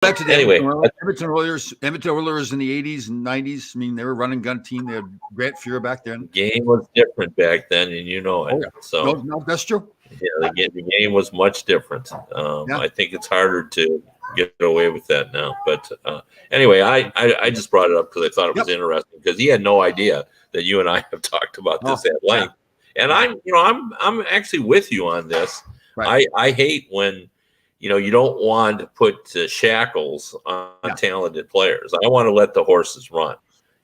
Back to the Anyway, Edmonton Oilers in the 80s and 90s. I mean, they were a running gun team. They had Grant Fuhr back then. The game was different back then, and you know it. Oh, yeah. So no, that's true. yeah, the game was much different. I think it's harder to get away with that now. But anyway, I just brought it up because I thought it was interesting because he had no idea that you and I have talked about this at length. And I'm actually with you on this. Right. I hate when you don't want to put shackles on talented players. I want to let the horses run.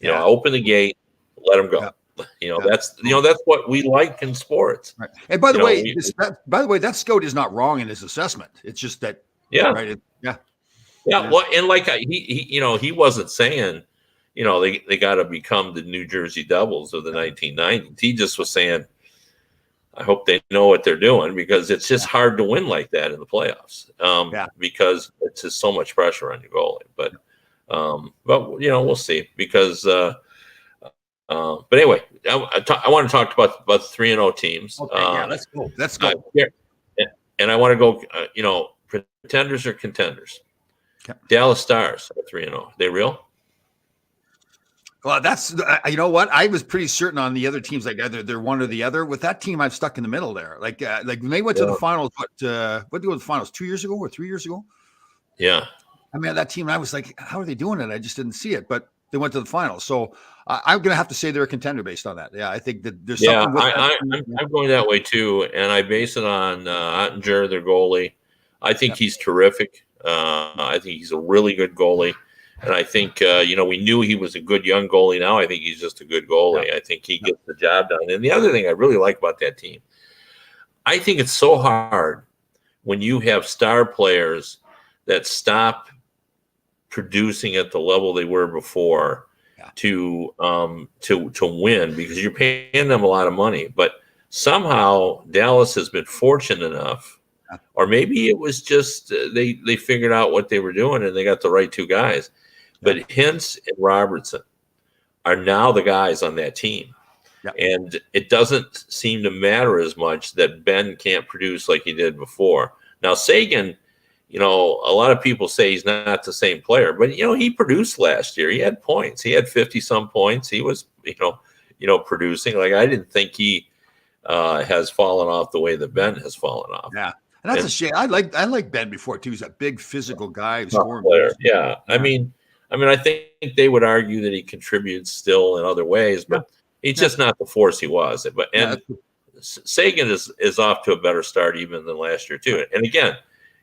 Open the gate, let them go. That's what we like in sports. Right. And by the way, that scout is not wrong in his assessment. It's just that right. Well, and like he wasn't saying they got to become the New Jersey Devils of the 1990s. He just was saying, I hope they know what they're doing because it's just hard to win like that in the playoffs because it's just so much pressure on your goalie. But we'll see because. But anyway, I want to talk about the 3-0 teams. Okay, let's go. Let's go. And I want to go. Pretenders or contenders. Okay. Dallas Stars are 3-0. They real? Well, that's you know what, I was pretty certain on the other teams, like either they're one or the other. With that team, I'm stuck in the middle there. Like when they went to the finals, what did they go to the finals 2 years ago or 3 years ago? Yeah, I mean that team. I was like, how are they doing it? I just didn't see it, but they went to the finals. So I'm going to have to say they're a contender based on that. Yeah, I think that there's something. I'm going that way too, and I base it on Ottinger, their goalie. I think he's terrific. I think he's a really good goalie. And I think, we knew he was a good young goalie. Now I think he's just a good goalie. I think he gets the job done. And the other thing I really like about that team, I think it's so hard when you have star players that stop producing at the level they were before to win because you're paying them a lot of money. But somehow Dallas has been fortunate enough, or maybe it was just they figured out what they were doing and they got the right two guys. But Hintz and Robertson are now the guys on that team. Yep. And it doesn't seem to matter as much that Ben can't produce like he did before. Now, Seguin, a lot of people say he's not the same player. But, he produced last year. He had points. He had 50-some points. He was, producing. Like, I didn't think he has fallen off the way that Ben has fallen off. Yeah. And that's a shame. I like Ben before, too. He's a big physical guy who's scoring player. Yeah. I think they would argue that he contributes still in other ways, but he's just not the force he was. But Seguin is off to a better start even than last year too. And again,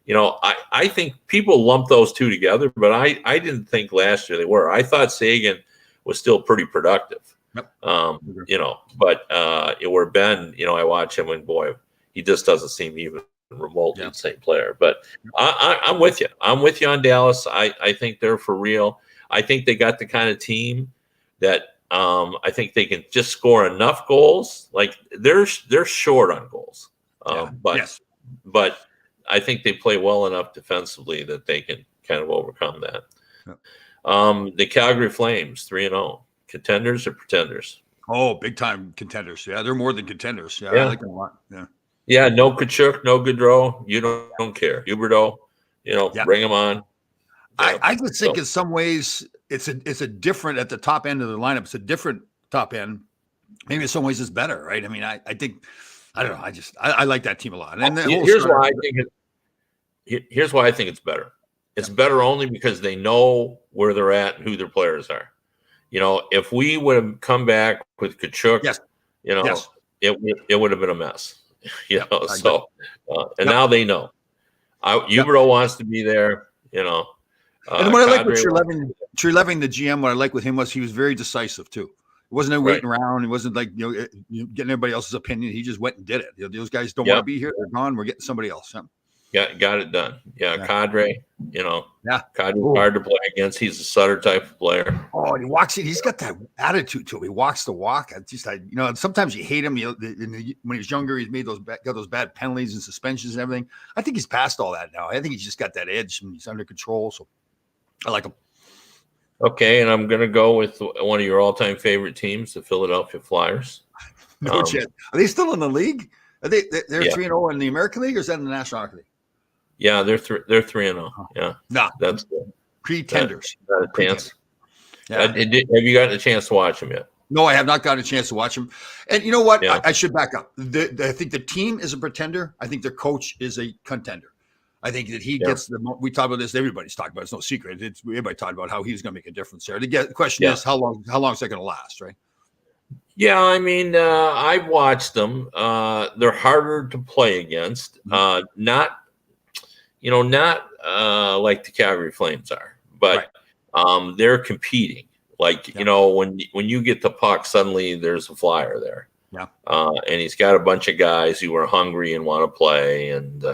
I think people lump those two together, but I didn't think last year they were. I thought Seguin was still pretty productive. Yep. But where Ben, I watch him and boy, he just doesn't seem even remotely the same player. But I'm with you. I'm with you on Dallas. I think they're for real. I think they got the kind of team that I think they can just score enough goals. Like they're short on goals, but I think they play well enough defensively that they can kind of overcome that. Yep. The Calgary Flames 3-0 contenders or pretenders? Oh, big time contenders. Yeah, they're more than contenders. Yeah, I like them a lot. Yeah. Yeah, no Tkachuk, no Gaudreau. You don't care. Huberdeau, bring them on. I just think in some ways it's a different at the top end of the lineup. It's a different top end. Maybe in some ways it's better, right? I mean, I think I don't know. I like that team a lot. And here's why I think it's better. It's better only because they know where they're at and who their players are. If we would have come back with Tkachuk, it would have been a mess. And now they know. Huberdeau wants to be there, and what I like with Treleving, the GM, what I like with him was he was very decisive too. It wasn't waiting around. It wasn't like getting everybody else's opinion. He just went and did it. Those guys don't want to be here. They're gone. We're getting somebody else. Got it done. Kadri, Kadri's hard to play against. He's a Sutter type of player. Oh, and he walks in. He's got that attitude to him. He walks the walk. Sometimes you hate him. When he was younger, he's got those bad penalties and suspensions and everything. I think he's past all that now. I think he's just got that edge and he's under control. So I like him. Okay, and I'm going to go with one of your all-time favorite teams, the Philadelphia Flyers. No chance. Are they still in the league? They're 3-0 in the American League, or is that in the National Hockey League? Yeah, they're 3-0. Yeah, No, that's good. pretenders. Got a chance. Yeah. Have you gotten a chance to watch them yet? No, I have not gotten a chance to watch them. And you know what? Yeah. I should back up. I think the team is a pretender. I think their coach is a contender. I think that he gets the. We talk about this. Everybody's talking about it. It's no secret. Everybody talked about how he's going to make a difference there. The question is how long is that going to last, right? Yeah, I mean, I've watched them. They're harder to play against. Not like the Calgary Flames are, but they're competing. Like, you know, when you get the puck, suddenly there's a flyer there. Yeah. And he's got a bunch of guys who are hungry and want to play. And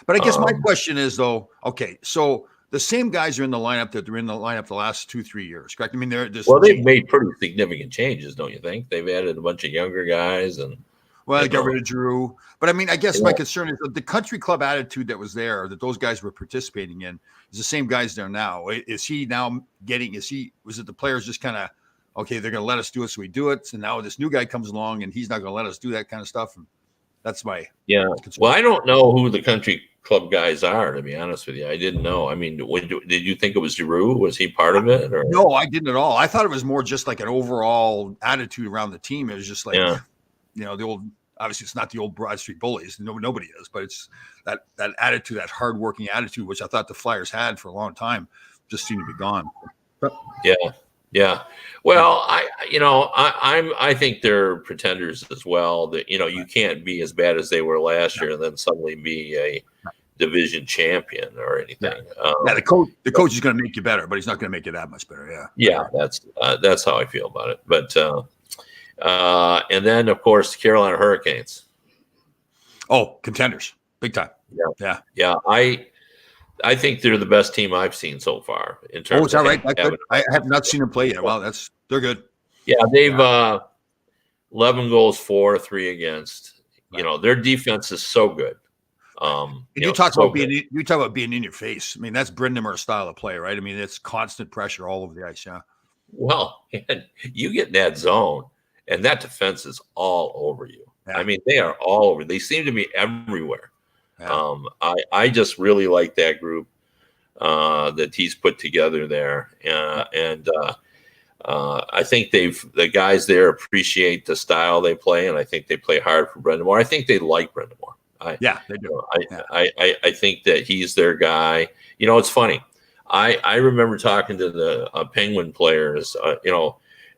but I guess my question is, though, okay, so the same guys are in the lineup that they're in the lineup the last 2-3 years, correct? I mean, they've made pretty significant changes, don't you think? They've added a bunch of younger guys and they got rid of Drew. But I mean, I guess my concern is the country club attitude that was there, that those guys were participating in, is the same guys there now. Is he now was it the players just kind of, okay, they're going to let us do it, so we do it. And now this new guy comes along and he's not going to let us do that kind of stuff. And that's my concern. Well, I don't know who the country club guys are, to be honest with you. I didn't know. I mean, did you think it was Giroux? Was he part of it? Or? No, I didn't at all. I thought it was more just like an overall attitude around the team. It was just like, you know, the old, obviously it's not the old Broad Street Bullies. Nobody is, but it's that attitude, that hardworking attitude, which I thought the Flyers had for a long time, just seemed to be gone. But, yeah. Well, I think they're pretenders as well. That, you know, you can't be as bad as they were last year and then suddenly be a division champion or anything. The coach is going to make you better, but he's not going to make you that much better. Yeah, that's how I feel about it. But and then of course the Carolina Hurricanes. Oh, contenders, big time. Yeah. I think they're the best team I've seen so far in terms. Oh, is that right? I have not seen them play yet. Well, they're good. Yeah, they've 11 goals for, 3 against. You know, their defense is so good. You talk about being in your face. I mean, that's Brind'Amour style of play, right? I mean, it's constant pressure all over the ice. Yeah. Well, and you get in that zone, and that defense is all over you. Yeah. I mean, they are all over. They seem to be everywhere. Yeah. I just really like that group that he's put together there, and I think the guys there appreciate the style they play, and I think they play hard for Brind'Amour. I think they like Brind'Amour. They do. I think that he's their guy. You know, it's funny. I remember talking to the Penguin players. We have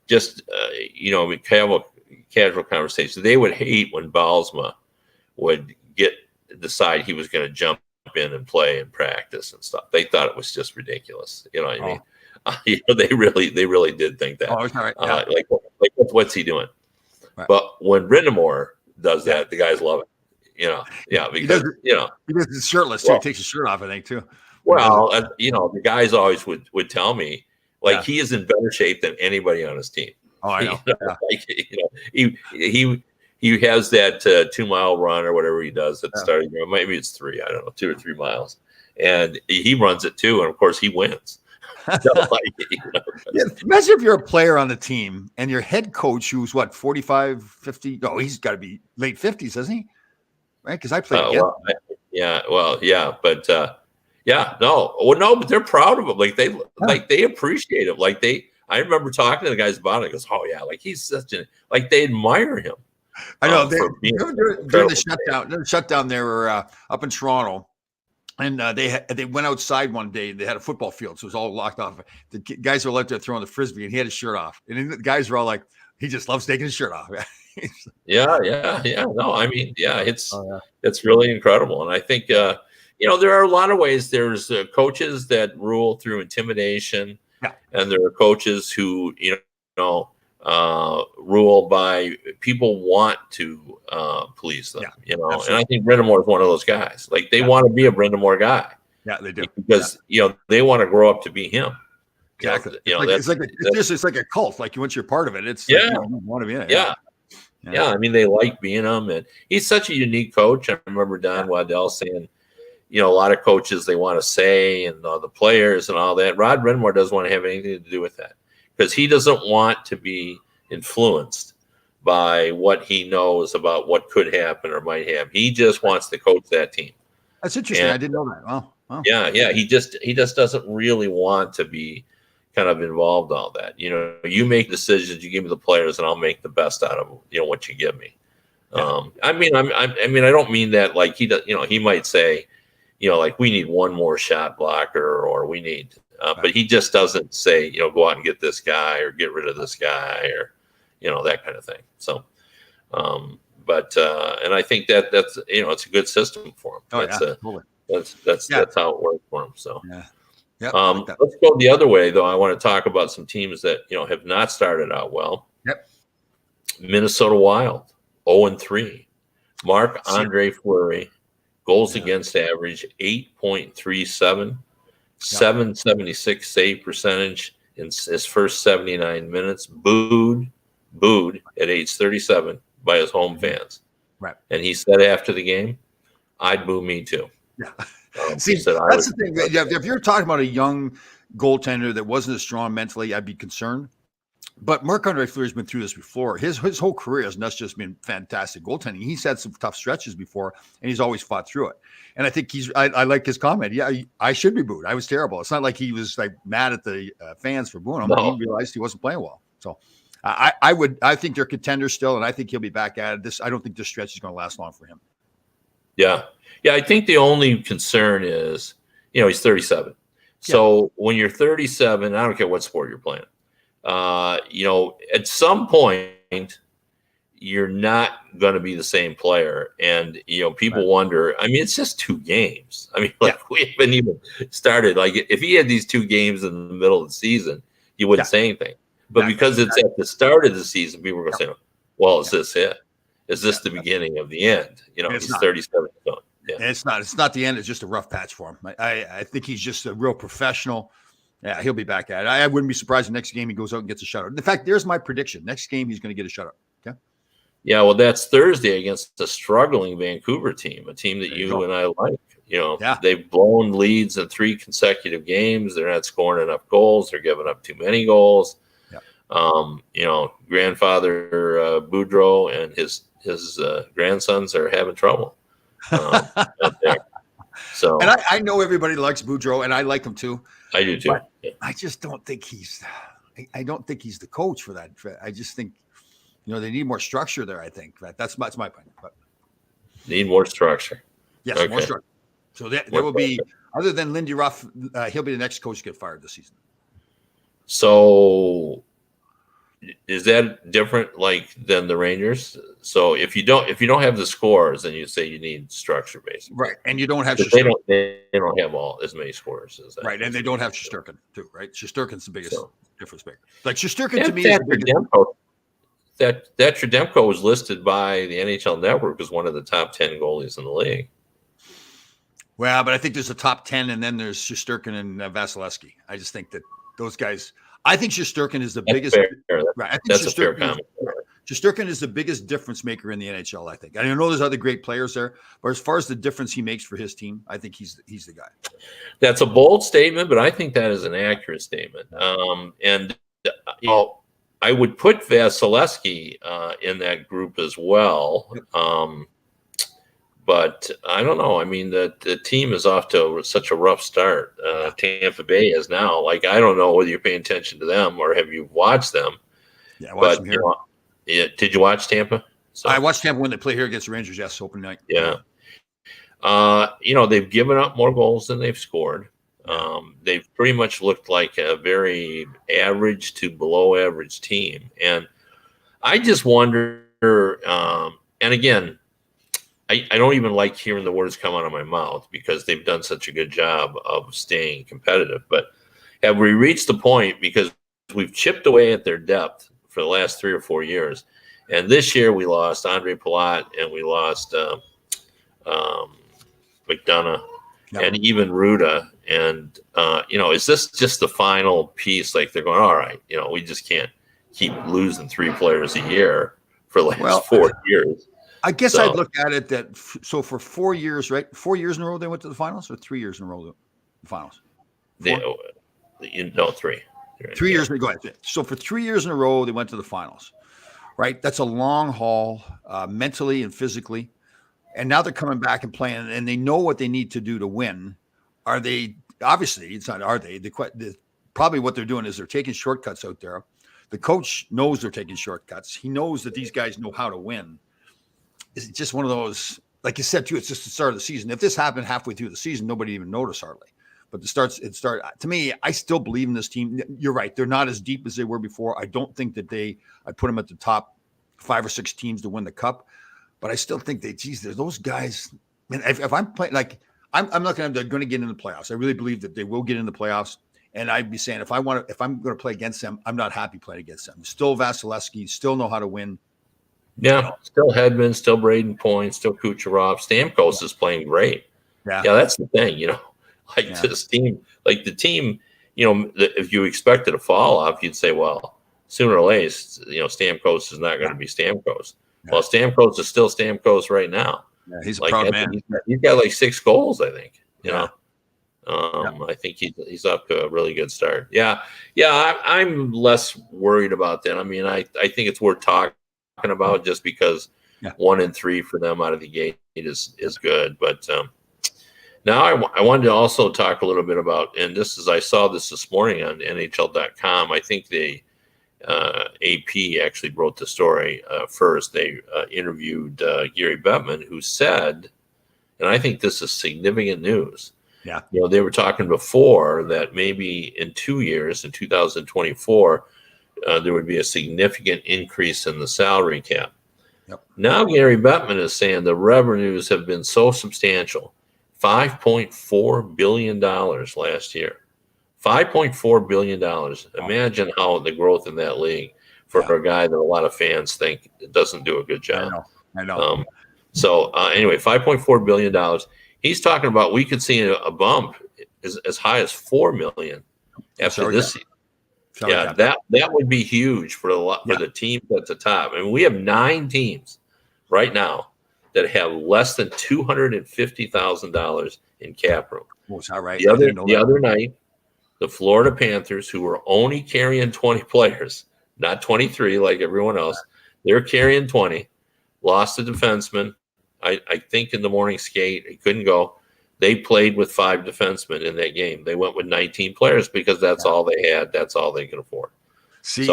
a casual conversation. They would hate when Bylsma would decide he was going to jump in and play and practice and stuff. They thought it was just ridiculous. You know what I mean? They really did think that. Oh, right. Like what's he doing? Right. But when Brind'Amour does that, the guys love it. Because he does his shirtless too. He takes his shirt off, I think, too. Well, the guys always would tell me, like, he is in better shape than anybody on his team. Oh, I know. He has that 2-mile run or whatever he does at the start of the year. Maybe it's 3, I don't know, 2 or 3 miles. And he runs it too, and of course he wins. Imagine if you're a player on the team and your head coach, who's 45, 50? No, he's got to be late 50s, doesn't he? Right? Because I played again. But they're proud of him. Like they appreciate him. I remember talking to the guys about it. He goes, "Oh yeah, like he's such they admire him." I know. During the shutdown, they were up in Toronto, and they went outside one day. They had a football field, so it was all locked off. The guys were out there throwing the frisbee, and he had his shirt off. And the guys were all like, "He just loves taking his shirt off." Yeah. No, I mean, it's really incredible, and I think there are a lot of ways. There's coaches that rule through intimidation, and there are coaches who rule by people want to please them. Absolutely. And I think Brind'Amour is one of those guys. Like they want to be a Brind'Amour guy. Yeah, they do because they want to grow up to be him. Exactly. It's like a cult. Like once you're part of it, it's like you want to be in it. Yeah. I mean, they like being him, and he's such a unique coach. I remember Don Waddell saying, a lot of coaches, they want to say, and the players and all that. Rod Brind'Amour doesn't want to have anything to do with that because he doesn't want to be influenced by what he knows about what could happen or might happen. He just wants to coach that team. That's interesting. And I didn't know that. Wow. yeah, he just doesn't really want to be kind of involved in all that. You make decisions, you give me the players, and I'll make the best out of what you give me. Yeah. I mean, I don't mean that like he does. He might say, like we need one more shot blocker, or we need, but he just doesn't say, go out and get this guy or get rid of this guy or, that kind of thing. So, and I think that's it's a good system for him. Oh, That's totally. that's how it works for him. So, Yeah. Yeah. Like let's go the other way though. I want to talk about some teams that have not started out well. Yep. Minnesota Wild, 0-3. Marc-Andre Fleury, goals against average 8.37, 776 save percentage in his first 79 minutes. Booed at age 37 by his home fans. Right. And he said after the game, "I'd boo me too." Yeah. He said, that's the thing. If you're talking about a young goaltender that wasn't as strong mentally, I'd be concerned. But Marc-Andre Fleury's been through this before. His whole career has not just been fantastic goaltending. He's had some tough stretches before, and he's always fought through it. And I think I like his comment. Yeah, I should be booed. I was terrible. It's not like he was like mad at the fans for booing him. No. He realized he wasn't playing well. So I think they're contenders still, and I think he'll be back at it. I don't think this stretch is going to last long for him. Yeah. I think the only concern is, he's 37. So when you're 37, I don't care what sport you're playing. At some point, you're not going to be the same player. And, people wonder, I mean, it's just 2 games. I mean, we haven't even started. Like, if he had these 2 games in the middle of the season, you wouldn't say anything. But because it's at the start of the season, people are going to say, well, is this it? Is this the beginning of the end? He's 37. So, and it's not the end. It's just a rough patch for him. I think he's just a real professional. Yeah, he'll be back at it. I wouldn't be surprised the next game he goes out and gets a shutout. In fact, there's my prediction. Next game, he's going to get a shutout. Okay. Yeah, well, that's Thursday against a struggling Vancouver team, a team that you and I like. They've blown leads in 3 consecutive games. They're not scoring enough goals. They're giving up too many goals. Grandfather Boudreau and his grandsons are having trouble. Out there. So, and I know everybody likes Boudreau, and I like him too. I do too. I just don't think he's. I don't think he's the coach for that. I just think, they need more structure there. I think that's my opinion. But need more structure. Yes, more structure. So there will be, other than Lindy Ruff, he'll be the next coach to get fired this season. So, is that different than the Rangers? So if you don't have the scores, then you say you need structure, basically. Right, and you don't have they don't have as many scores as that. Right, and they don't have Shesterkin too. Right, Shesterkin's the biggest difference maker. Like Shesterkin to me is that Trudemko was listed by the NHL Network as one of the top 10 goalies in the league. Well, but I think there's a top 10, and then there's Shesterkin and Vasilevsky. I just think that those guys. I think Shesterkin is the biggest. Right, I think that's a fair comment. Shesterkin is the biggest difference maker in the NHL. I think. I know there's other great players there, but as far as the difference he makes for his team, I think he's the guy. That's a bold statement, but I think that is an accurate statement. And I would put Vasilevsky in that group as well. But I don't know. I mean, the team is off to such a rough start. Tampa Bay is now. I don't know whether you're paying attention to them or have you watched them. Yeah, I watched them here. Did you watch Tampa? So, I watched Tampa when they play here against the Rangers. Yes, open night. Yeah. They've given up more goals than they've scored. They've pretty much looked like a very average to below average team. And I just wonder, and again, I don't even like hearing the words come out of my mouth because they've done such a good job of staying competitive. But have we reached the point, because we've chipped away at their depth for the last 3 or 4 years, and this year we lost Andre Palat and we lost McDonough and even Ruda. And, is this just the final piece? Like they're going, all right, we just can't keep losing 3 players a year for the last 4 years. I guess I'd look at it that for 4 years, right? 4 years in a row they went to the finals, or 3 years in a row the finals? 3. 3 years. Go ahead. So for 3 years in a row they went to the finals, right? That's a long haul, mentally and physically. and now they're coming back and playing, and they know what they need to do to win. Are they? Obviously, it's not. Are they? Probably what they're doing is they're taking shortcuts out there. The coach knows they're taking shortcuts. He knows that these guys know how to win. It's just one of those, like you said too. It's just the start of the season. If this happened halfway through the season, nobody even noticed hardly. But to me, I still believe in this team. You're right. They're not as deep as they were before. I don't think that I put them at the top 5 or 6 teams to win the cup, but I still think there's those guys. And if I'm playing, like, I'm looking at them, they're going to get into the playoffs. I really believe that they will get into the playoffs. And I'd be saying, if I'm going to play against them, I'm not happy playing against them. Still Vasilevsky, still know how to win. Yeah. Still Hedman, still Braden Point, still Kucherov. Stamkos is playing great. Yeah. That's the thing, this team, like the team, if you expected a fall off, you'd say, well, sooner or later, Stamkos is not going to be Stamkos. Yeah. Well, Stamkos is still Stamkos right now. Yeah, he's a proud man. He's got like 6 goals, I think. I think he's up to a really good start. Yeah. I'm less worried about that. I mean, I think it's worth talking about just because 1 and 3 for them out of the gate is good. But now I wanted to also talk a little bit about, and I saw this morning on NHL.com. I think the AP actually wrote the story first. They interviewed Gary Bettman, who said, and I think this is significant news. Yeah. They were talking before that maybe in 2 years, in 2024, there would be a significant increase in the salary cap. Yep. Now Gary Bettman is saying the revenues have been so substantial, $5.4 billion last year. $5.4 billion. Imagine how the growth in that league for a guy that a lot of fans think doesn't do a good job. I know. Anyway, $5.4 billion. He's talking about we could see a bump as high as $4 million after this season. That would be huge for the teams at the top. I mean, we have 9 teams right now that have less than $250,000 in cap room. Well, is that right? The other night, the Florida Panthers, who were only carrying 20 players, not 23 like everyone else, they're carrying 20, lost a defenseman. I think in the morning skate, he couldn't go. They played with 5 defensemen in that game. They went with 19 players because that's all they had. That's all they could afford. See,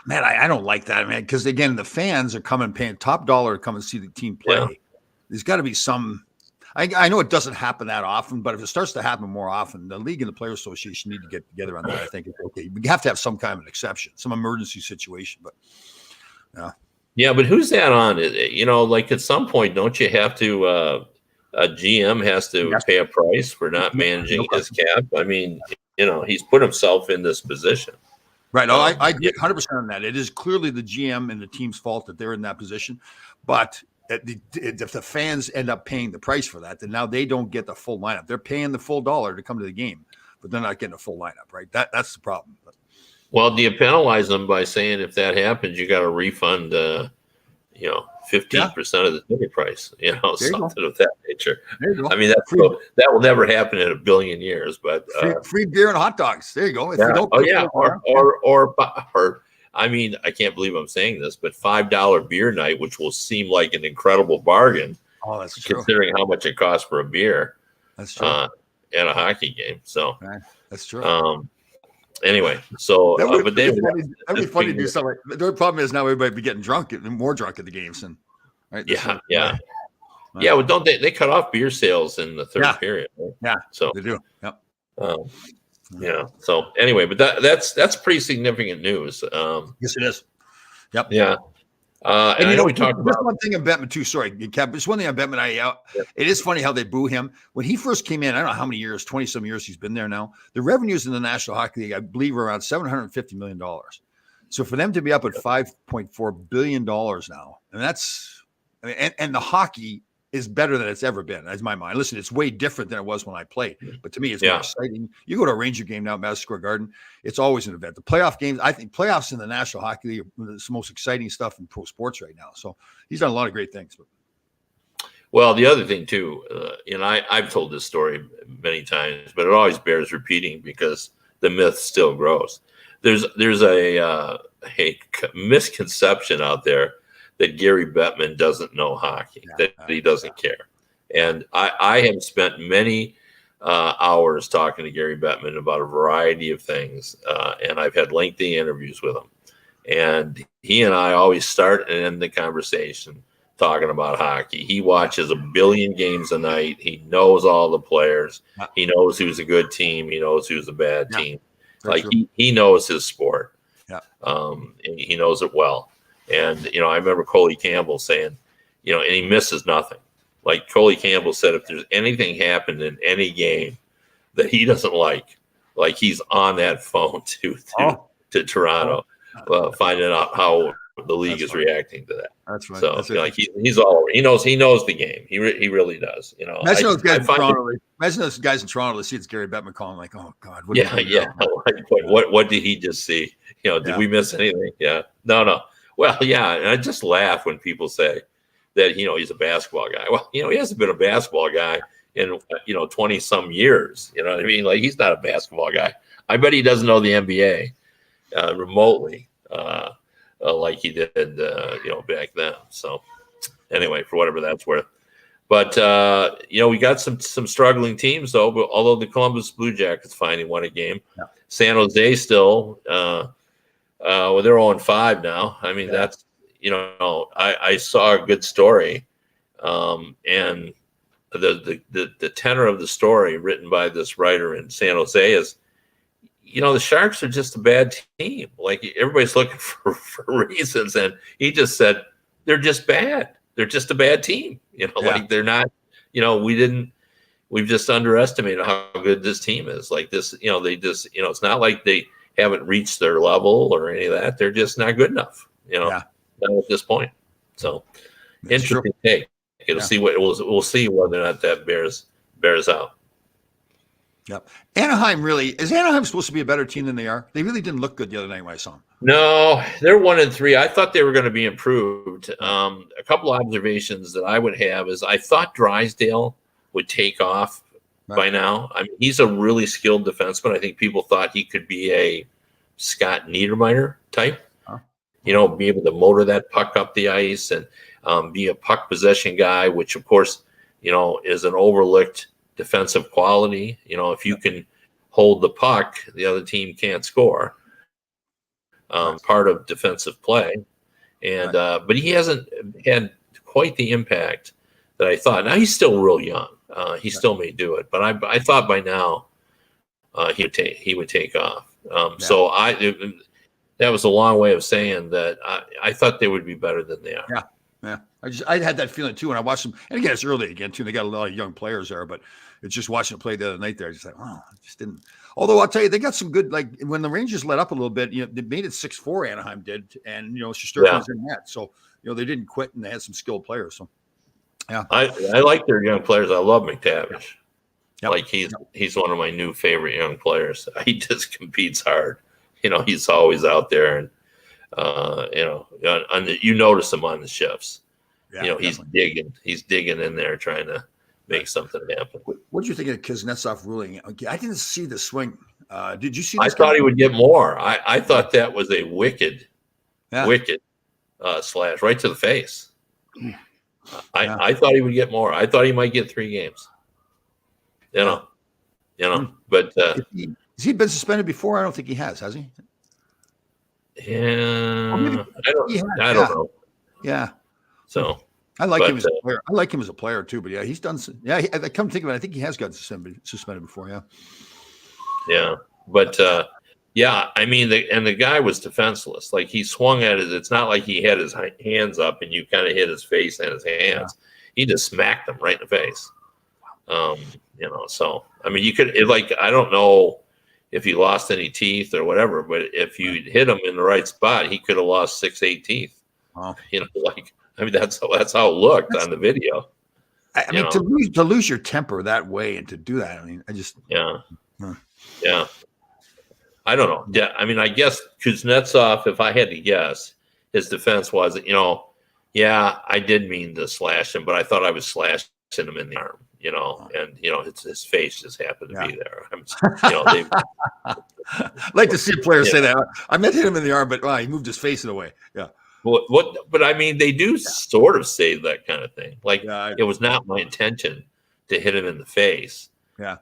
man, I don't like that, man, because, again, the fans are coming paying top dollar to come and see the team play. Yeah. There's got to be some – I know it doesn't happen that often, but if it starts to happen more often, the league and the Player Association need to get together on that. I think it's okay. We have to have some kind of an exception, some emergency situation. But, yeah, but who's that on? Like at some point, don't you have to a GM has to pay a price for not managing his cap? I mean, he's put himself in this position. Right. I get 100% on that. It is clearly the GM and the team's fault that they're in that position. But if the fans end up paying the price for that, then now they don't get the full lineup. They're paying the full dollar to come to the game, but they're not getting a full lineup, right? That's the problem. Well, do you penalize them by saying if that happens, you got to refund, 15% of the ticket price, something of that nature? I mean, that will never happen in a billion years. But free beer and hot dogs. There you go. If you don't or I mean, I can't believe I'm saying this, but $5 beer night, which will seem like an incredible bargain. Oh, that's true. Considering how much it costs for a beer. That's true. At a hocky game. So that's true. Anyway, so that'd be funny to do something. The problem is now everybody be getting drunk and more drunk at the games, and right. Yeah. Well, don't they cut off beer sales in the third period? Right? Yeah. So they do. Yep. So anyway, but that's pretty significant news. Yes, it is. Yep. Yeah. And I know we talked about one thing on Bettman too. Sorry, Cap. Just one thing on Bettman. It is funny how they boo him when he first came in. I don't know how many years, 20-some years he's been there now. The revenues in the National Hockey League, I believe, are around $750 million. So for them to be up at $5.4 billion now, and that's, and the hockey is better than it's ever been, that's my mind. Listen, it's way different than it was when I played, but to me, it's more exciting. You go to a Ranger game now at Madison Square Garden, it's always an event. The playoff games, I think playoffs in the National Hockey League are the most exciting stuff in pro sports right now. So he's done a lot of great things. Well, the other thing too, I've told this story many times, but it always bears repeating because the myth still grows. There's a misconception out there that Gary Bettman doesn't know hockey, that he doesn't care. And I have spent many hours talking to Gary Bettman about a variety of things, and I've had lengthy interviews with him. And he and I always start and end the conversation talking about hockey. He watches 1 billion games a night. He knows all the players. He knows who's a good team. He knows who's a bad team. Like he knows his sport. Yeah. And he knows it well. And, I remember Coley Campbell saying, and he misses nothing. Like Coley Campbell said, if there's anything happened in any game that he doesn't like he's on that phone to Toronto, finding out how the league is reacting to that. That's right. So That's he's all over. He knows the game. He really does. Imagine those guys in Toronto. Imagine those guys in Toronto to see it's Gary Bettman calling, like, oh God. What did he just see? Did we miss anything? Yeah. No. Well, yeah. And I just laugh when people say that, he's a basketball guy. Well, he hasn't been a basketball guy in, 20 some years. You know what I mean? Like, he's not a basketball guy. I bet he doesn't know the NBA remotely like he did, back then. So anyway, for whatever that's worth. But, we got some struggling teams, though. But although the Columbus Blue Jackets finally won a game, San Jose still, they're 0-5 now. I mean, that's, I saw a good story, and the tenor of the story written by this writer in San Jose is, the Sharks are just a bad team. Like, everybody's looking for reasons, and he just said they're just bad. They're just a bad team. Like, they're not. We've just underestimated how good this team is. Like this, they just, it's not like they haven't reached their level or any of that. They're just not good enough. Not at this point. So, that's interesting take. We'll see whether or not that bears out. Yep. Anaheim is Anaheim supposed to be a better team than they are? They really didn't look good the other night when I saw them. No, they're 1-3. I thought they were going to be improved. A couple of observations that I would have is I thought Drysdale would take off by now. I mean, he's a really skilled defenseman. I think people thought he could be a Scott Niedermayer type. Be able to motor that puck up the ice and be a puck possession guy, which of course, is an overlooked defensive quality. If you can hold the puck, the other team can't score. Part of defensive play, and but he hasn't had quite the impact that I thought. Now he's still real young. He still may do it, but I thought by now he would take off. So that was a long way of saying that I thought they would be better than they are. Yeah. I had that feeling too when I watched them. And again, it's early again too. They got a lot of young players there, but it's just watching them play the other night there. I just like, I just didn't. Although I'll tell you, they got some good. Like when the Rangers let up a little bit, they made it 6-4. Anaheim did, and Shesterkin was in that. So they didn't quit, and they had some skilled players. So yeah, I like their young players. I love McTavish. Yep. Like he's one of my new favorite young players. He just competes hard. He's always out there, and you notice him on the shifts. Yeah, he's digging. He's digging in there, trying to make something happen. What did you think of Kuznetsov ruling? I didn't see the swing. Did you see? I thought he would get more. I thought that was a wicked slash right to the face. I thought he would get more. I thought he might get 3 games. But has he been suspended before? I don't think he has he? Yeah, I don't know. Yeah. So I like him as a player. I like him as a player too. But he's done. I come to think of it, I think he has gotten suspended before. Yeah. Yeah, but I mean, the guy was defenseless. Like he swung at it. It's not like he had his hands up and you kind of hit his face and his hands. He just smacked him right in the face. So I mean, you could I don't know if he lost any teeth or whatever, but if you hit him in the right spot, he could have lost 6-8 teeth. Oh. I mean, that's how it looked on the video. I mean, to lose your temper that way and to do that, I mean, I just yeah. I don't know. Yeah, I mean, I guess Kuznetsov, if I had to guess, his defense was, I did mean to slash him, but I thought I was slashing him in the arm, and his face just happened to be there. I'd like to see a player say that. I meant to hit him in the arm, but he moved his face in a way. Yeah. But I mean, they do sort of say that kind of thing. Like, Yeah, it was not my intention to hit him in the face. yeah.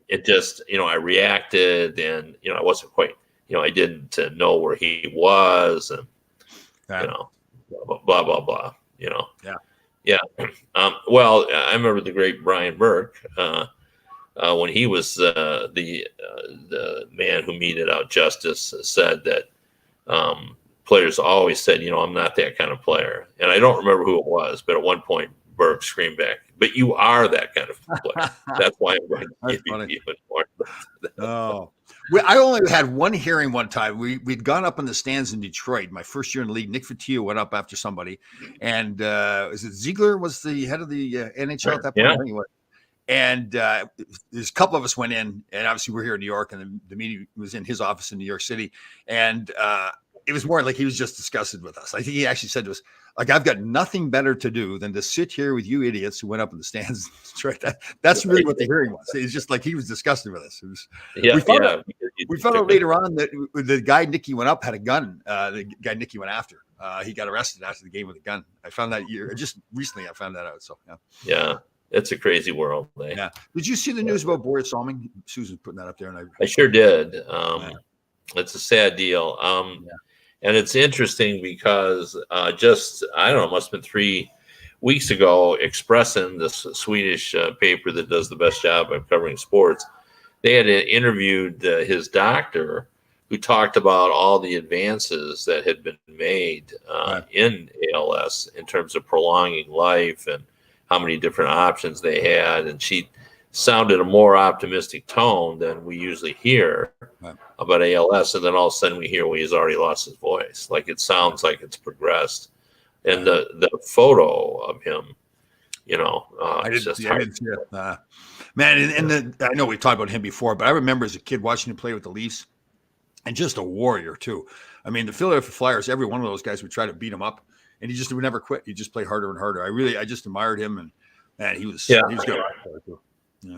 It just, I reacted, and, I wasn't quite, I didn't know where he was, and, Yeah. blah, blah, blah, Yeah. Yeah. Well, I remember the great Brian Burke, when he was the man who meted out justice, said that players always said, I'm not that kind of player. And I don't remember who it was, but at one point, Burke screamed back, "But you are that kind of player. That's why I'm going to give you even more." Oh, I only had one hearing one time. We'd gone up in the stands in Detroit. My first year in the league, Nick Fotiu went up after somebody, and is it Ziegler was the head of the NHL at that point? Yeah. Anyway. And there's a couple of us went in, and obviously we're here in New York, and the meeting was in his office in New York City, and it was more like he was just disgusted with us. I think he actually said to us, like, "I've got nothing better to do than to sit here with you idiots who went up in the stands." That's really what the hearing was. It's just like he was disgusted with us. We found out later on that the guy Nicky went up had a gun. The guy Nicky went after, he got arrested after the game with a gun. I found that just recently. I found that out. So yeah. It's a crazy world. Yeah. Did you see the news about Boris Salming? Susan putting that up there, and I sure did. It's a sad deal. And it's interesting because just, I don't know, must have been 3 weeks ago, Expressen, this Swedish paper that does the best job of covering sports, they had interviewed his doctor, who talked about all the advances that had been made in ALS in terms of prolonging life and how many different options they had. And she sounded a more optimistic tone than we usually hear about ALS. And then all of a sudden we hear, well, he's already lost his voice. Like, it sounds like it's progressed. And the photo of him, I didn't see it. Man, and I know we've talked about him before, but I remember as a kid watching him play with the Leafs, and just a warrior too. I mean, the Philadelphia Flyers, every one of those guys would try to beat him up, and he just would never quit. He just played harder and harder. I just admired him, and man, he was good.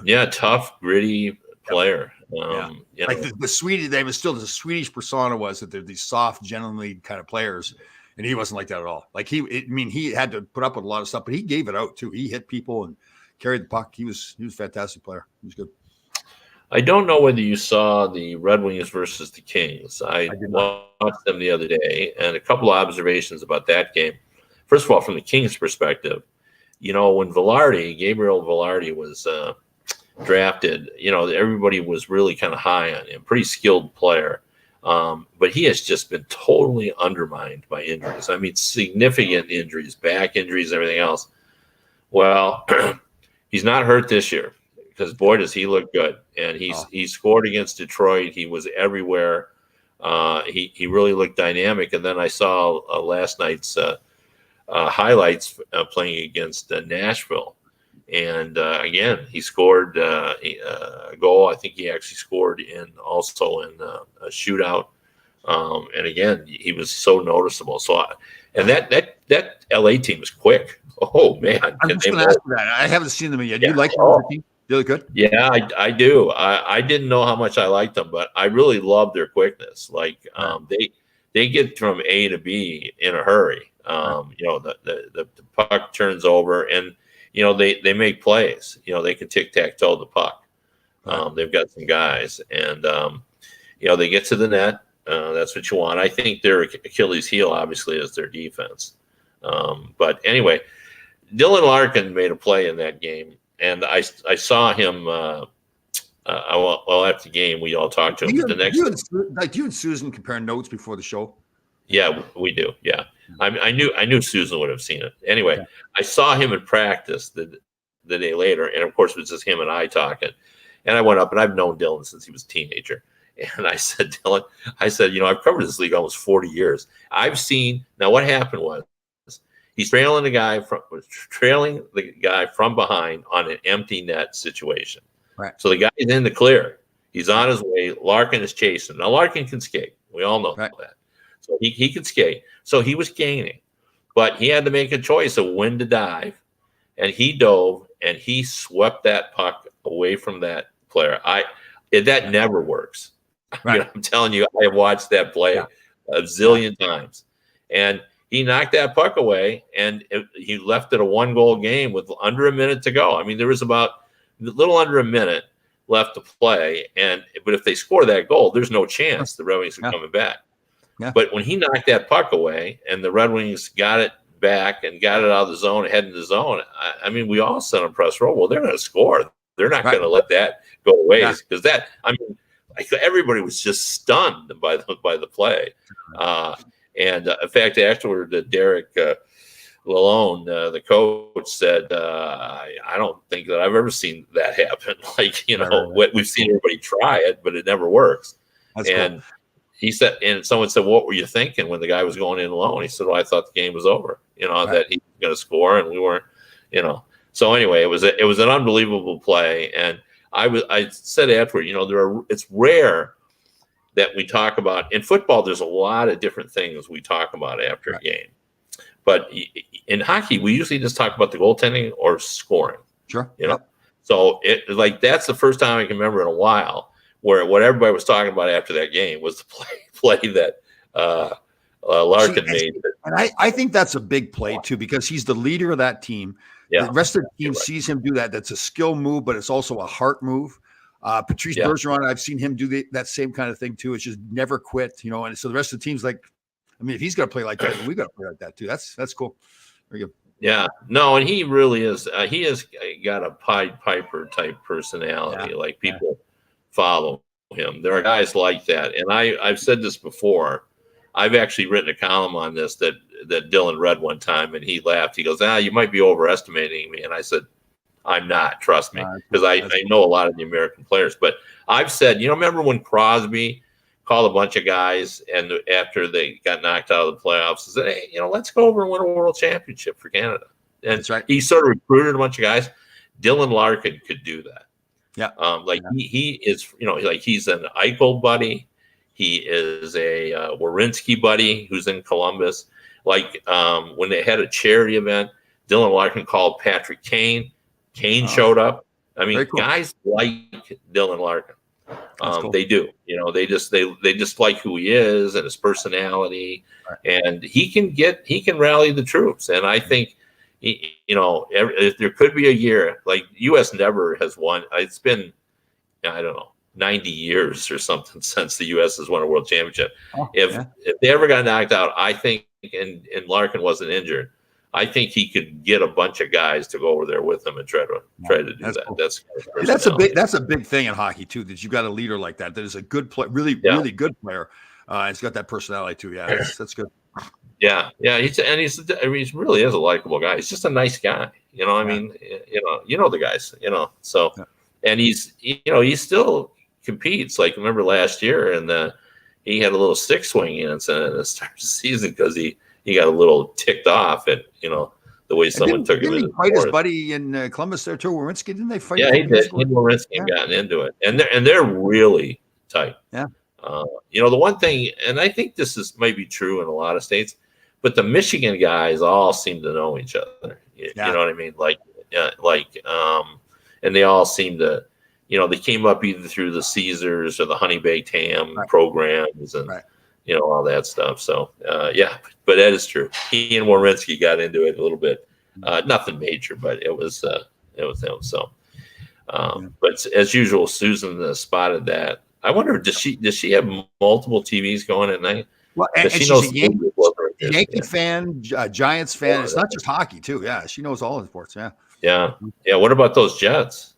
Yeah, tough, gritty player. Like the Swedish, they was still the Swedish persona was that they're these soft, gentlemanly kind of players, and he wasn't like that at all. Like he had to put up with a lot of stuff, but he gave it out too. He hit people and carried the puck. He was a fantastic player. He was good. I don't know whether you saw the Red Wings versus the Kings. I watched them the other day, and a couple of observations about that game. First of all, from the Kings' perspective, when Gabriel Velarde was drafted, everybody was really kind of high on him, pretty skilled player. But he has just been totally undermined by injuries. I mean, significant injuries, back injuries, everything else. Well, he's not hurt this year, because boy, does he look good. And he scored against Detroit. He was everywhere. He really looked dynamic. And then I saw last night's highlights playing against Nashville. And again, he scored a goal. I think he actually scored also in a shootout. And again, he was so noticeable. So, and that LA team is quick. Oh man! I'm just going to ask you that. I haven't seen them yet. Do you like them? They look good. Yeah, I do. I didn't know how much I liked them, but I really love their quickness. Like they get from A to B in a hurry. The puck turns over, and they make plays. They can tic-tac-toe the puck. They've got some guys, and they get to the net. That's what you want. I think their Achilles heel, obviously, is their defense. But anyway, Dylan Larkin made a play in that game, and I saw him. After the game, we all talked to him. You and Susan compare notes before the show. Yeah, we do. Yeah, I knew Susan would have seen it. Anyway, yeah. I saw him in practice the day later, and of course it was just him and I talking. And I went up, and I've known Dylan since he was a teenager. And I said, Dylan, I've covered this league almost 40 years. I've seen now what happened was he's trailing the guy from behind on an empty net situation. Right. So the guy is in the clear. He's on his way. Larkin is chasing. Now Larkin can skate. We all know that. So he could skate. So he was gaining, but he had to make a choice of when to dive, and he dove and he swept that puck away from that player. That never works. Right. I'm telling you, I have watched that play a zillion times, and he knocked that puck away, and he left it a 1-goal game with under a minute to go. I mean, there was about a little under a minute left to play, but if they score that goal, there's no chance the Red Wings are coming back. Yeah. But when he knocked that puck away, and the Red Wings got it back and got it out of the zone, heading to the zone, I mean, we all said on press row, well, they're going to score. They're not going to let that go away, because everybody was just stunned by the play. And in fact, afterward, Derek Lalonde, the coach, said, I don't think that I've ever seen that happen. We've seen everybody try it, but it never works. That's and cool. He said, and someone said, what were you thinking when the guy was going in alone? He said, well, I thought the game was over, that he was going to score, and we weren't, So anyway, it was an unbelievable play. And I said afterward, it's rare that we talk about in football. There's a lot of different things we talk about after a game, but in hockey, we usually just talk about the goaltending or scoring. Sure. So that's the first time I can remember in a while where what everybody was talking about after that game was the play that Larkin made. And I think that's a big play too, because he's the leader of that team. Yeah. The rest of the team sees him do that. That's a skill move, but it's also a heart move. Patrice Bergeron, I've seen him do that same kind of thing too. It's just never quit, and so the rest of the team's like, I mean, if he's got to play like that, we got to play like that too. That's cool. Very good. Yeah, no, and he really is. He has got a Pied Piper type personality. Like people follow him. There are guys like that, and I've said this before. I've actually written a column on this that Dylan read one time, and he laughed. He goes, you might be overestimating me. And I said, I'm not, trust me, because I know a lot of the American players. But I've said, remember when Crosby called a bunch of guys, and after they got knocked out of the playoffs, said, hey, let's go over and win a world championship for Canada. And that's right. He sort of recruited a bunch of guys. Dylan Larkin could do that. Yeah. He is, he's an Eichel buddy. He is a Werenski buddy who's in Columbus. When they had a charity event, Dylan Larkin called Patrick Kane. Kane showed up. I mean, cool. Guys like Dylan Larkin. Cool. They do. They just like who he is and his personality, and he can rally the troops. And I think, if there could be a year like U.S. never has won. It's been, I don't know, 90 years or something since the U.S. has won a world championship. If they ever got knocked out, I think, and Larkin wasn't injured, I think he could get a bunch of guys to go over there with him and try to do that. Cool. That's a big thing in hockey too. That you've got a leader like that. That is a good play, really good player. It's got that personality too. Yeah, that's good. Yeah. He really is a likable guy. He's just a nice guy. I mean, the guys. So, and he still competes. Like, remember last year, and he had a little stick swinging incident at the start of the season because he got a little ticked off at the way someone took him. Didn't he fight his buddy in Columbus there too? Werenski, didn't they fight? Yeah, he did. He and Werenski had gotten into it, and they're really tight. Yeah. The one thing, and I think this might be true in a lot of states, but the Michigan guys all seem to know each other. You know what I mean? And they all seem to, they came up either through the Caesars or the Honey Baked Ham programs and, all that stuff. So, but that is true. He and Werenski got into it a little bit. Nothing major, but it was them. So, but as usual, Susan spotted that. I wonder, does she have multiple TVs going at night? Well, and she's a Yankee fan, Giants fan. It's not just hockey too. Yeah, she knows all the sports. Yeah. What about those Jets?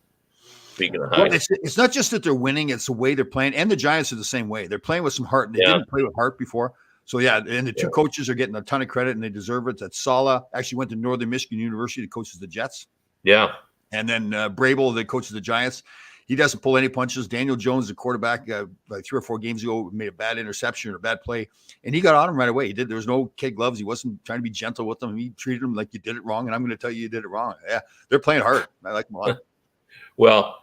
Speaking of hockey, it's not just that they're winning; it's the way they're playing. And the Giants are the same way. They're playing with some heart. They didn't play with heart before. So and the two coaches are getting a ton of credit, and they deserve it. That Sala actually went to Northern Michigan University to coaches the Jets. Yeah, and then Brable, the coach of the Giants. He doesn't pull any punches. Daniel Jones, the quarterback, like 3 or 4 games ago, made a bad interception or a bad play, and he got on him right away. There was no kid gloves. He wasn't trying to be gentle with them. He treated him like you did it wrong, and I'm going to tell you did it wrong. Yeah, they're playing hard. I like them a lot. Well,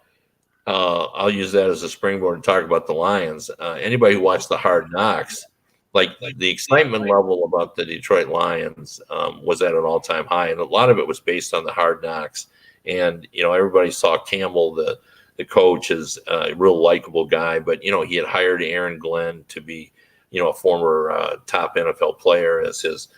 I'll use that as a springboard to talk about the Lions. Anybody who watched the Hard Knocks, like the excitement level about the Detroit Lions was at an all-time high, and a lot of it was based on the Hard Knocks. And everybody saw Campbell, the coach, is a real likable guy, but he had hired Aaron Glenn to be a former top NFL player as his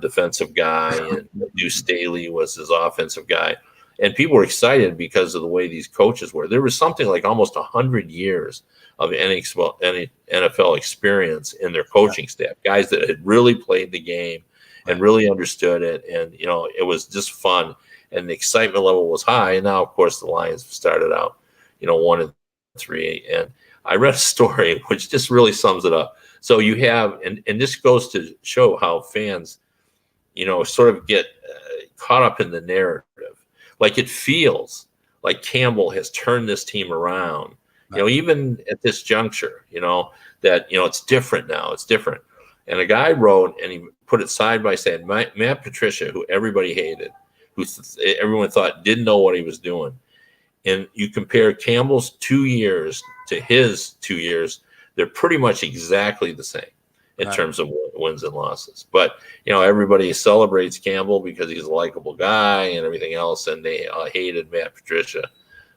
defensive guy, and Deuce Staley was his offensive guy. And people were excited because of the way these coaches were. There was something like almost 100 years of NFL experience in their coaching staff, guys that had really played the game and really understood it. And, it was just fun. And the excitement level was high. And now, of course, the Lions started out, 1-3. And I read a story which just really sums it up. So you have, and this goes to show how fans, sort of get caught up in the narrative. Like it feels like Campbell has turned this team around, even at this juncture, that, it's different now. It's different. And a guy wrote, and he put it side by side, Matt Patricia, who everybody hated, who everyone thought didn't know what he was doing. And you compare Campbell's 2 years to his 2 years, they're pretty much exactly the same in terms of wins and losses. But, everybody celebrates Campbell because he's a likable guy and everything else, and they hated Matt Patricia.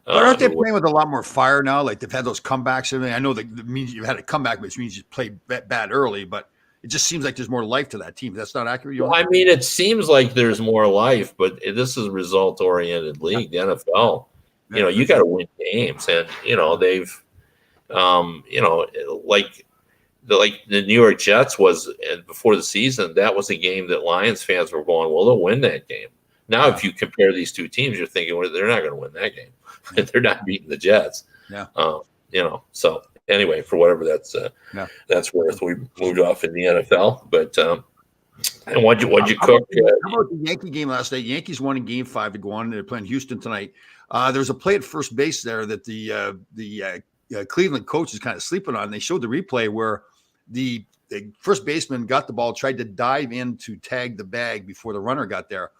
But aren't they playing with a lot more fire now? Like they've had those comebacks and everything. I know that means you've had a comeback, which means you played bad early, but it just seems like there's more life to that team. That's not accurate. Well, I mean, it seems like there's more life, but this is a result-oriented league, the NFL. You got to win games, and they've, like the New York Jets was before the season. That was a game that Lions fans were going, well, they'll win that game. Now, if you compare these two teams, you're thinking, well, they're not going to win that game. They're not beating the Jets. Yeah. So anyway, for whatever that's worth, we moved off in the NFL. But and what'd you cook? How about the Yankee game last night? Yankees won in Game 5 to go on. They're playing Houston tonight. There was a play at first base there that the Cleveland coach is kind of sleeping on. They showed the replay where the first baseman got the ball, tried to dive in to tag the bag before the runner got there.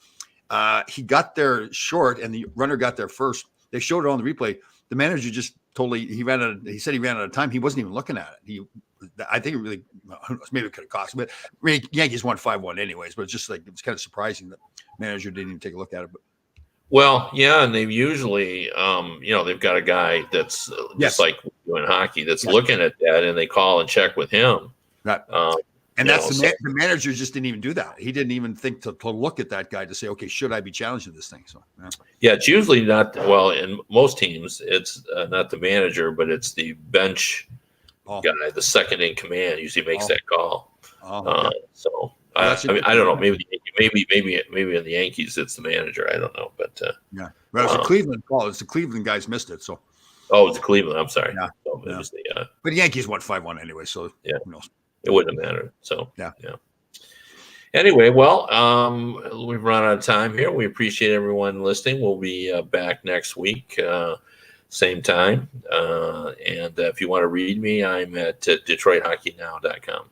He got there short, and the runner got there first. They showed it on the replay. The manager just totally he said he ran out of time. He wasn't even looking at it. I think it really, maybe it could have cost him. But Yankees won 5-1 anyways. But it's just like it was kind of surprising that the manager didn't even take a look at it. But well, yeah, and they've usually, they've got a guy that's just like doing hockey that's looking at that, and they call and check with him. Right. And that's the manager just didn't even do that. He didn't even think to look at that guy to say, okay, should I be challenging this thing? So yeah, it's usually not. Well, in most teams, it's not the manager, but it's the bench guy, the second in command, usually makes that call. So I don't know. Maybe in the Yankees, it's the manager. I don't know, but well, it was a Cleveland call. It's the Cleveland guys missed it. So it's Cleveland. I'm sorry. Yeah. So it was but the Yankees won 5-1 anyway. So who knows? It wouldn't have mattered. So yeah. Anyway, well, we've run out of time here. We appreciate everyone listening. We'll be back next week, same time. And if you want to read me, I'm at DetroitHockeyNow.com.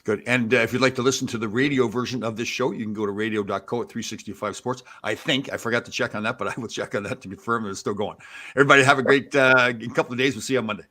Good. And if you'd like to listen to the radio version of this show, you can go to radio.co at 365 Sports. I forgot to check on that, but I will check on that to confirm that it's still going. Everybody have a great couple of days. We'll see you on Monday.